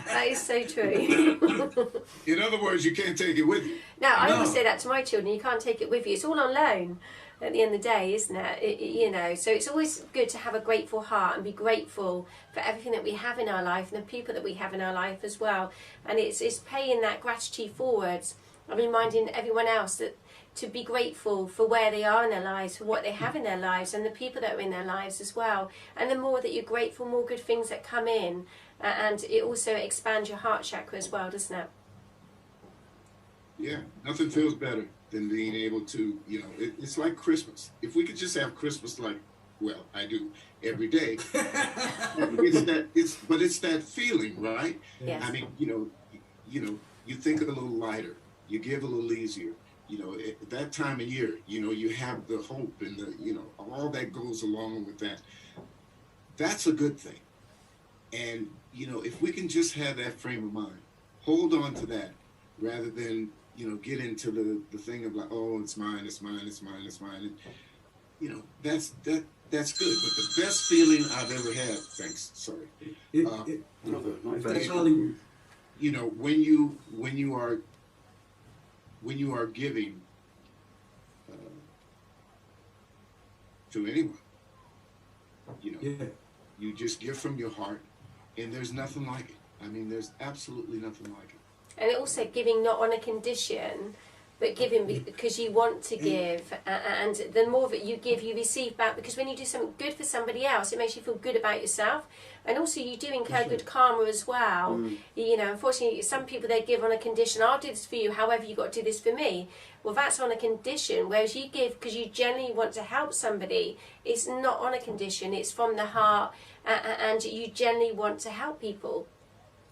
That is so true. In other words, you can't take it with you. Now, I No. always say that to my children, you can't take it with you. It's all on loan at the end of the day, isn't it? You know, so it's always good to have a grateful heart and be grateful for everything that we have in our life and the people that we have in our life as well. And it's paying that gratitude forwards and reminding everyone else that to be grateful for where they are in their lives, for what they have in their lives and the people that are in their lives as well. And the more that you're grateful, more good things that come in. And it also expands your heart chakra as well, doesn't it? Yeah, nothing feels better than being able to, you know, it's like Christmas. If we could just have Christmas like, well, I do every day. It's that feeling, right? Yes. I mean, you know, you think a little lighter, you give a little easier. You know, at that time of year, you know, you have the hope and the, you know, all that goes along with that. That's a good thing. And, you know, if we can just have that frame of mind, hold on to that rather than, you know, get into the thing of like, oh, it's mine, it's mine, it's mine, it's mine. And, you know, that's good. But the best feeling I've ever had, thanks, sorry. That's Hollywood. You know, when you are giving to anyone, you know, Yeah. you just give from your heart, and there's nothing like it. I mean, there's absolutely nothing like it. And also giving not on a condition, but giving because you want to give. And the more that you give, you receive back. Because when you do something good for somebody else, it makes you feel good about yourself. And also you do incur good karma as well. You know, unfortunately, some people, they give on a condition, I'll do this for you, however you've got to do this for me. Well, that's on a condition. Whereas you give because you genuinely want to help somebody, it's not on a condition. It's from the heart. and you generally want to help people.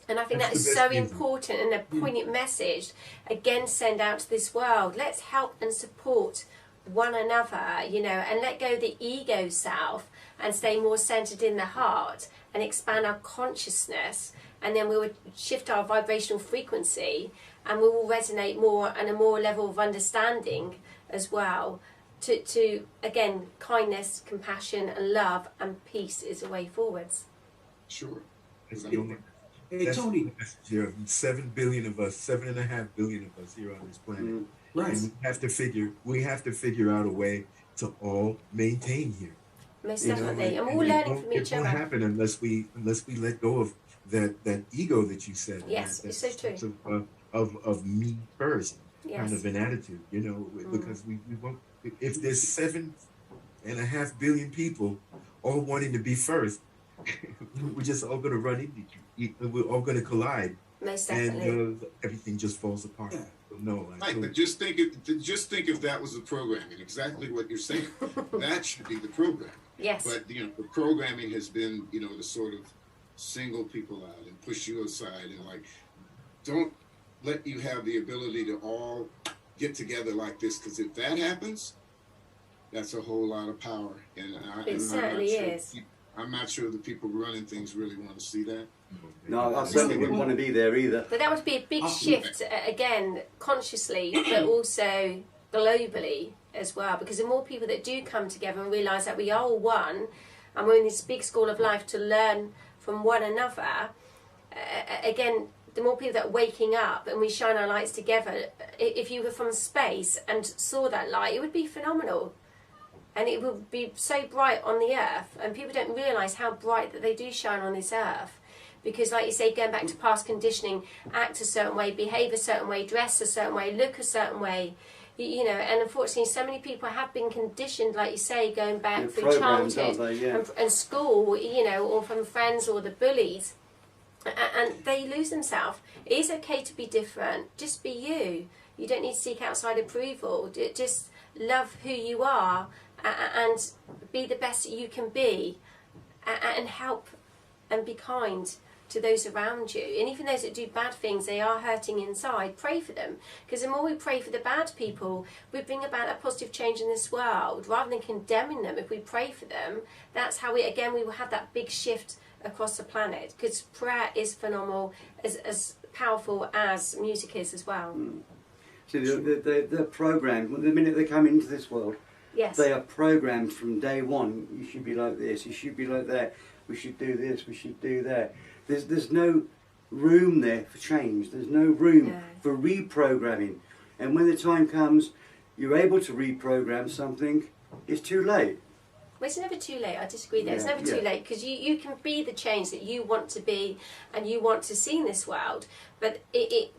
And I think that That's is the so best music. important and a poignant message, again, send out to this world. Let's help and support one another, you know, and let go of the ego self and stay more centered in the heart and expand our consciousness. And then we will shift our vibrational frequency and we will resonate more and a more level of understanding as well. To again, kindness, compassion and love and peace is the way forwards. Sure. That's Hey, the only- Hey, that's Tony. the message here. 7 billion of us, 7.5 billion of us here on this planet. Right. And we have to figure out a way to all maintain here. Most You know, definitely. And we're all it learning won't- from each It won't other. happen unless we let go of that ego that you said. Yes, that it's so true. sense of me first kind Yes. of an attitude, you know, because we won't. If there's 7.5 billion people all wanting to be first, we're just all going to run into you. We're all going to collide, Most definitely. and everything just falls apart. Yeah. No, I Right, don't- but just think if that was the programming, exactly what you're saying. That should be the programming. Yes. But you know, the programming has been, you know, to sort of single people out and push you aside and like don't let you have the ability to all get together like this, because if that happens, that's a whole lot of power. And It certainly is. I'm not sure the people running things really want to see that. No, I certainly wouldn't want to be there either. But that would be a big shift, again, consciously, but also globally as well. Because the more people that do come together and realise that we are all one, and we're in this big school of life to learn from one another, again, the more people that are waking up and we shine our lights together, if you were from space and saw that light, it would be phenomenal. And it would be so bright on the earth, and people don't realise how bright that they do shine on this earth. Because like you say, going back to past conditioning, act a certain way, behave a certain way, dress a certain way, look a certain way, you know, and unfortunately so many people have been conditioned, like you say, going back Yeah, through programmed, childhood aren't they? Yeah. and school, you know, or from friends or the bullies, and they lose themselves. It is okay to be different, just be you. You don't need to seek outside approval, just love who you are and be the best that you can be, and help and be kind to those around you. And even those that do bad things, they are hurting inside, pray for them. Because the more we pray for the bad people, we bring about a positive change in this world. Rather than condemning them, if we pray for them, that's how we will have that big shift across the planet. Because prayer is phenomenal, as powerful as music is as well. See, they're programmed. The minute they come into this world, Yes. they are programmed from day one. You should be like this, you should be like that, we should do this, we should do that. There's no room there for change. There's no room No. for reprogramming. And when the time comes, you're able to reprogram something, it's too late. Well, it's never too late. I disagree there. It's Yeah, never too yeah. late, because you can be the change that you want to be and you want to see in this world. But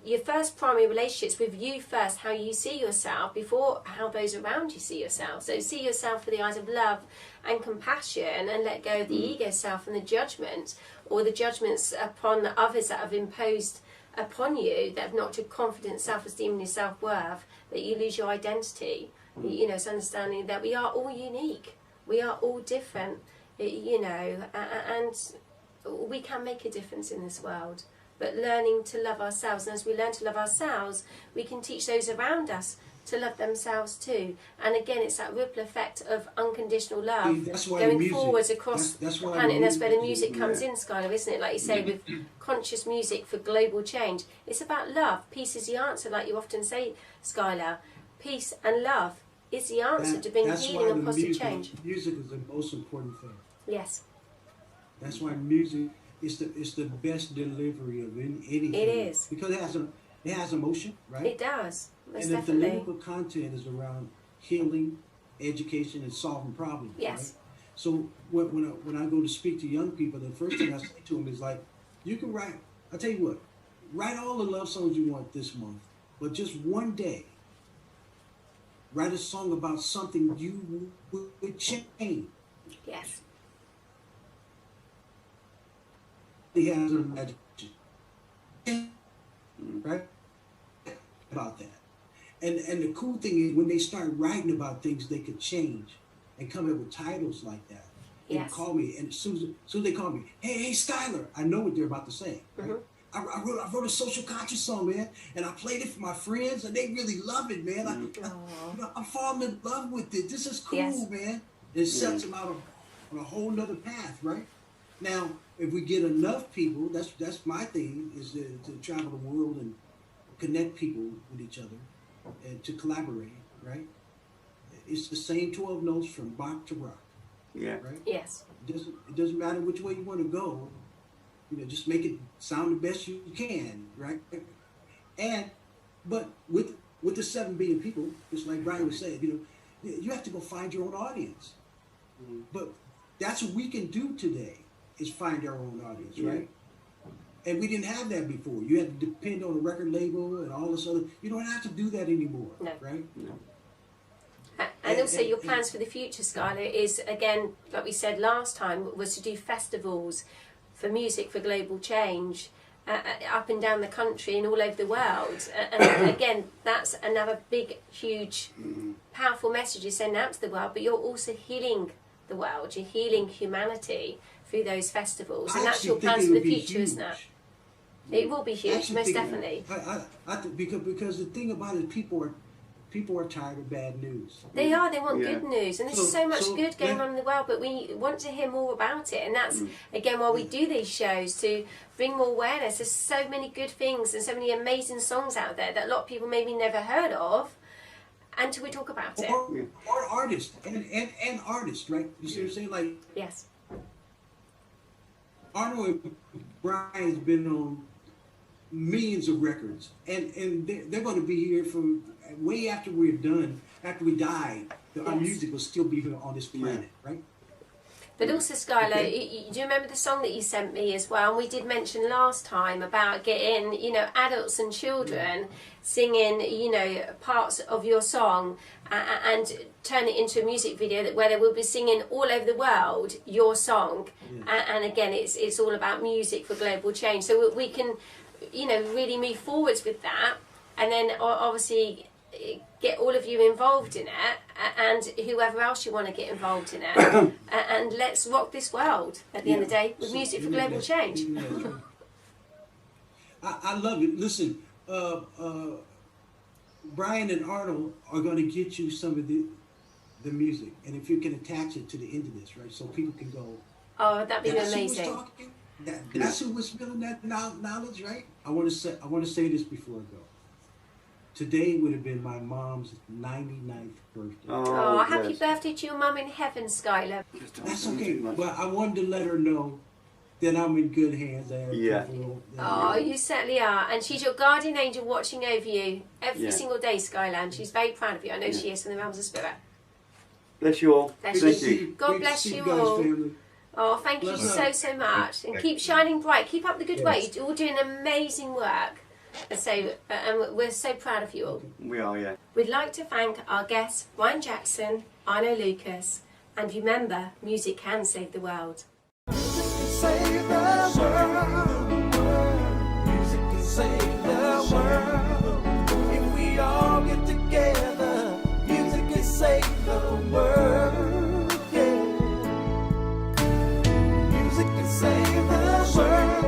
your first primary relationship's with you first, how you see yourself, before how those around you see yourself. So see yourself through the eyes of love and compassion, and let go of the ego self and the judgment, or the judgments upon the others that have imposed upon you, that have knocked your confidence, self-esteem and your self-worth, that you lose your identity. You know, it's understanding that we are all unique. We are all different, you know, and we can make a difference in this world. But learning to love ourselves, and as we learn to love ourselves, we can teach those around us to love themselves too. And again, it's that ripple effect of unconditional love See, that's why going music- forwards across that's the why planet, and that's where the music- music comes in, Skyler, isn't it? Like you say, with conscious music for global change. It's about love. Peace is the answer, like you often say, Skyler. Peace and love is the answer to bring That's healing why and the positive change. Music is the most important thing. Yes, That's why music is the best delivery of anything. It is. Because it has emotion, right? it does. Most and if the definitely. lyrical content is around healing, education, and solving problems, Yes. right? So when I go to speak to young people, the first thing I say to them is like, you can write. I tell you what, write all the love songs you want this month, but just one day, write a song about something you would change. Yes. He has an imagination, right? About that. And the cool thing is when they start writing about things they could change and come up with titles like that, Yes. call me, and as soon as they call me, hey Skyler, I know what they're about to say. Right? I wrote a social conscious song, man, and I played it for my friends, and they really love it, man. I'm falling in love with it. This is cool, Yes. man. It sets them out on a whole nother path, right? Now, if we get enough people, that's my thing, is to travel the world and connect people with each other and to collaborate, right? It's the same 12 notes from Bach to rock. Yeah. Right? Yes. It doesn't matter which way you want to go. Just make it sound the best you can, right? But with the 7 billion people, just like Brian was saying, you have to go find your own audience. But that's what we can do today, is find our own audience, right? And we didn't have that before. You had to depend on a record label and all this other. You don't have to do that anymore, right? No. And also your plans for the future, Skyler, is, again, like we said last time, was to do festivals for music for global change up and down the country and all over the world. And again, that's another big, huge, powerful message you're sending out to the world, but you're also healing the world. You're healing humanity through those festivals. And that's your plans for the future, isn't it? It will be huge, most definitely. I think because the thing about it, people are tired of bad news. They are. They want good news, and there's so much good going on in the world. But we want to hear more about it, and that's again why we do these shows, to bring more awareness. There's so many good things and so many amazing songs out there that a lot of people maybe never heard of, until we talk about it. Or artists and artists, right? You see what I'm saying? Like, Yes. Arno and Bryant has been on millions of records, and they're going to be here for way after we're done, after we die. Our music will still be here on this planet, right? But also, Skyler, do you remember the song that you sent me as well? And we did mention last time about getting, adults and children singing, parts of your song and turn it into a music video where they will be singing all over the world your song. And again, it's all about music for global change. So we can, really move forwards with that. And then obviously get all of you involved in it, and whoever else you want to get involved in it, and let's rock this world at the end of the day with music for global change. I love it. Listen, Brian and Arnold are going to get you some of the music, and if you can attach it to the end of this, right, so people can go, oh, that'd be that's amazing. Who was talking. That's who was spilling that knowledge, right? I want to say this before I go. Today would have been my mom's 99th birthday. Oh, happy birthday to your mum in heaven, Skyler. That's okay, but I wanted to let her know that I'm in good hands. Oh, you certainly are. And she's your guardian angel watching over you every single day, Skyler. And she's very proud of you. I know she is, from the realms of spirit. Bless you all. Bless Thank you. you. God bless you all. Family. Oh, thank you so much. And keep shining bright. Keep up the good work. You're all doing amazing work. And so, and we're so proud of you all. We are, yeah. We'd like to thank our guests, Bryant Jackson, Arno Lucas, and remember, music can save the world. Save the world. Music can save the world. If we all get together, music can save the world. Yeah. Music can save the world.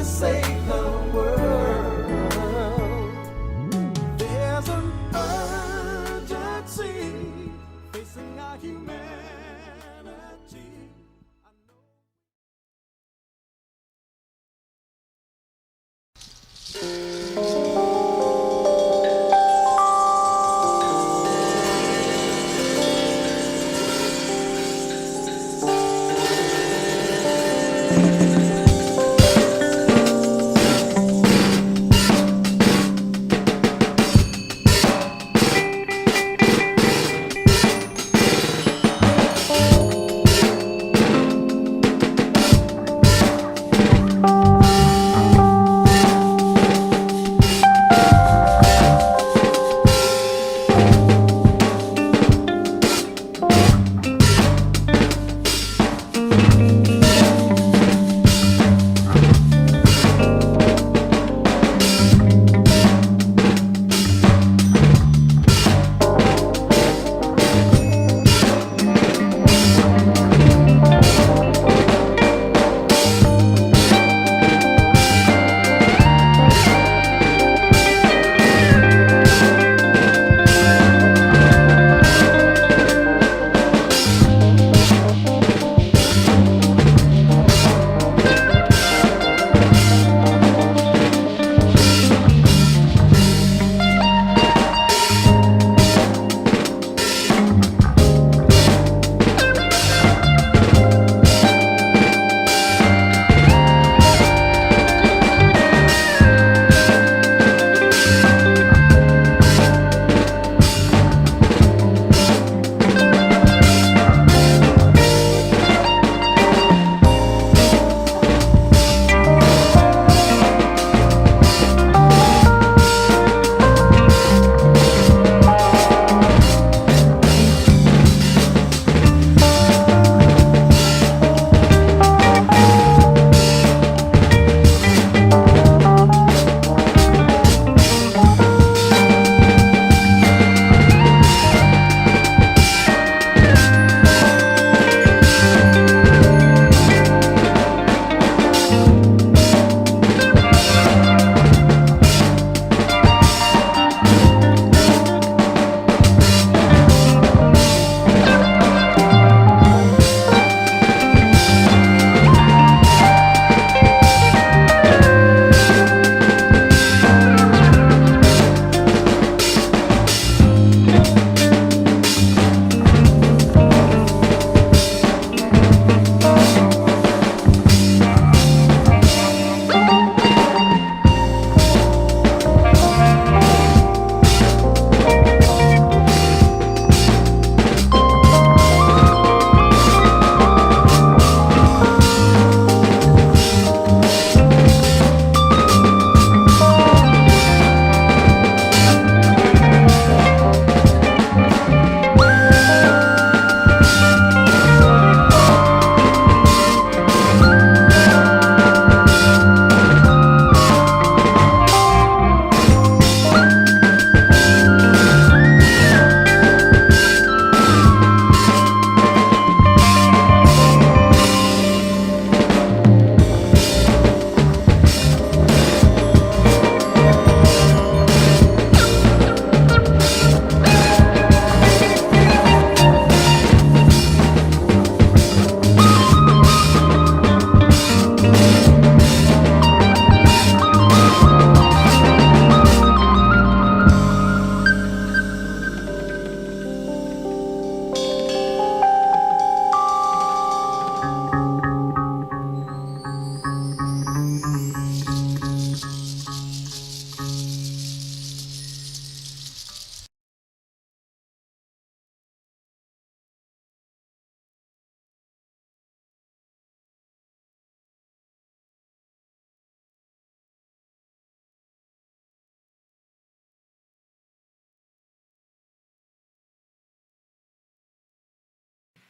Save the world. There's an urgency facing our humanity.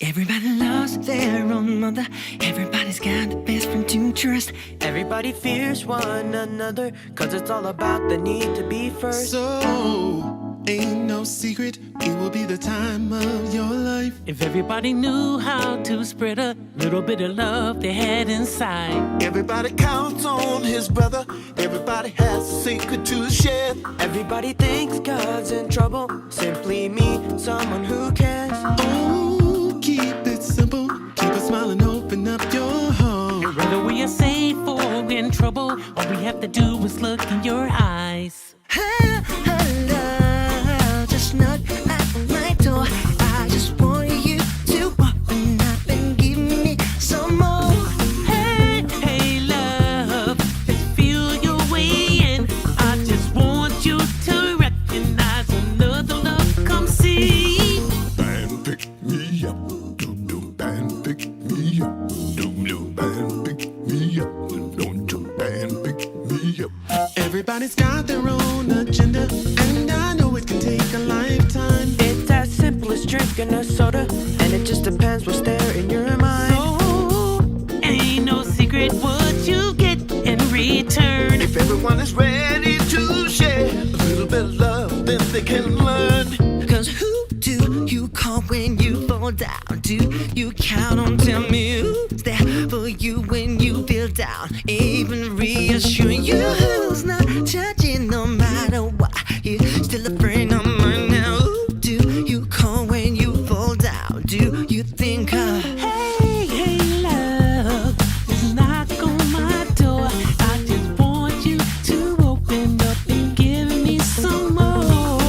Everybody loves their own mother. Everybody's got the best friend to trust. Everybody fears one another, cause it's all about the need to be first. So, ain't no secret, it will be the time of your life. If everybody knew how to spread a little bit of love they had inside. Everybody counts on his brother. Everybody has a secret to share. Everybody thinks God's in trouble. Simply meet someone who cares. Oh, keep it simple. Keep a smile and open up your heart. Whether we are safe or in trouble, all we have to do is look in your eyes. Hello, just knock at my door. I just want you to open up and give me some more. Hey, hey, love, let's feel your way in. I just want you to recognize another love. Come see. Band pick me up. Do band pick me up. Do band pick me up. Don't you band pick me up. Everybody's got their own agenda, and I know it can take a lifetime. It's as simple as drinking a soda, and it just depends what's there in your mind. So, ain't no secret what you get in return. If everyone is ready to share a little bit of love, then they can learn. Cause who do you call when you fall down? Do you count on? Tell me who's there for you when you feel down? Even reassure you who's not judging no matter what. You're still a friend of mine now. Who do you call when you fall down? Do you think Hey, hey, love, just knock on my door. I just want you to open up and give me some more.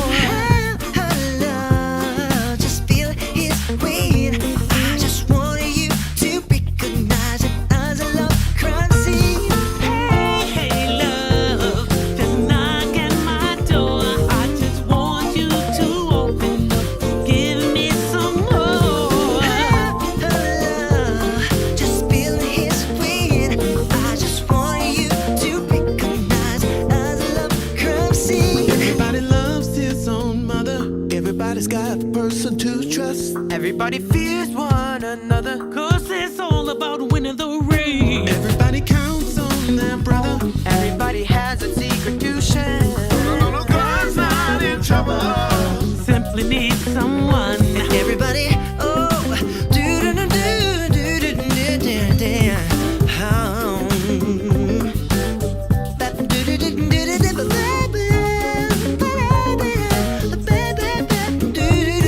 hello, just feel his weight. I just want you to recognize it as a love currency. Hey, hey, love, just knock at my door. I just want you to open up and give me some more. Hello, just feel his weight. I just want you to recognize it as a love currency. Everybody loves his own mother. Everybody's got a person to trust. Everybody fears one another. Cause it's all about winning the race. Everybody counts on their brother. Everybody has a secret to share. God's not in trouble. Simply need someone. Everybody, oh, do do do do do do do do do. Oh. That do do do do do do do, baby, baby, do do do.